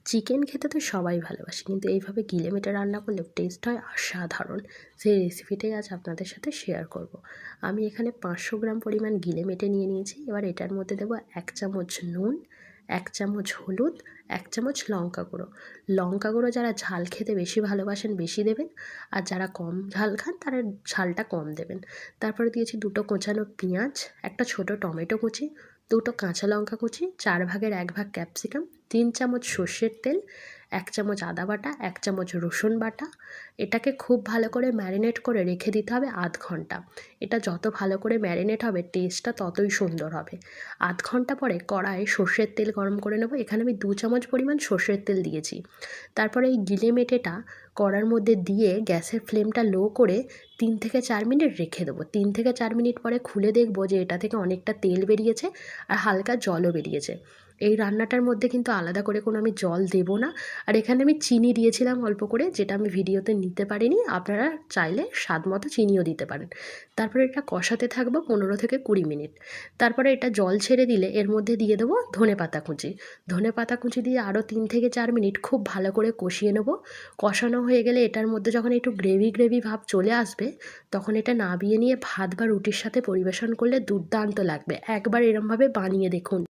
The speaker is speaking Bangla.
চিকেন খেতে তো সবাই ভালোবাসে, কিন্তু এইভাবে গিলে মেটে রান্না করলে টেস্ট হয় অসাধারণ। সেই রেসিপিটাই আজ আপনাদের সাথে শেয়ার করব। আমি এখানে 500 গ্রাম পরিমাণ গিলে মেটে নিয়ে নিয়েছি। এবার এটার মধ্যে দেবো 1 চামচ নুন, 1 চামচ হলুদ, 1 চামচ লঙ্কা গুঁড়ো। লঙ্কা গুঁড়ো যারা ঝাল খেতে বেশি ভালোবাসেন বেশি দেবেন, আর যারা কম ঝাল খান তারা ঝালটা কম দেবেন। তারপরে দিয়েছি 2টো কোঁচানো পেঁয়াজ, একটা ছোট টমেটো কুচি, 2টো কাঁচা লঙ্কা কুচি, 4 ভাগের 1 ভাগ ক্যাপসিকাম, 3 চামচ সর্ষের তেল, 1 চামচ আদা বাটা, 1 চামচ রসুন বাটা। এটাকে খুব ভালো করে ম্যারিনেট করে রেখে দিতে হবে আধ ঘন্টা। এটা যত ভালো করে ম্যারিনেট হবে টেস্টটা ততই সুন্দর হবে। আধ ঘন্টা পরে কড়াইয়ে সর্ষের তেল গরম করে নেব। এখানে আমি 2 চামচ পরিমাণ সর্ষের তেল দিয়েছি। তারপরে এই গিলে মেটেটা কড়ার মধ্যে দিয়ে গ্যাসের ফ্লেমটা লো করে 3 থেকে 4 মিনিট রেখে দেবো। 3 থেকে 4 মিনিট পরে খুলে দেখব যে এটা থেকে অনেকটা তেল বেরিয়েছে আর হালকা জলও বেরিয়েছে। এই রান্নাটার মধ্যে কিন্তু আলাদা করে কোনো আমি জল দেব না। আর এখানে আমি চিনি দিয়েছিলাম অল্প করে, যেটা আমি ভিডিওতে নিতে পারিনি। আপনারা চাইলে স্বাদ মতো চিনিও দিতে পারেন। তারপরে এটা কষাতে থাকবো 15 থেকে 20 মিনিট। তারপরে এটা জল ছেড়ে দিলে এর মধ্যে দিয়ে দেবো ধনেপাতা কুচি। ধনেপাতা কুচি দিয়ে আরও 3 থেকে 4 মিনিট খুব ভালো করে কষিয়ে নেব। কষানো হয়ে গেলে এটার মধ্যে যখন একটু গ্রেভি গ্রেভি ভাব চলে আসবে, তখন এটা নামিয়ে নিয়ে ভাত বা রুটির সাথে পরিবেশন করলে দুর্দান্ত লাগবে। একবার এরমভাবে বানিয়ে দেখুন।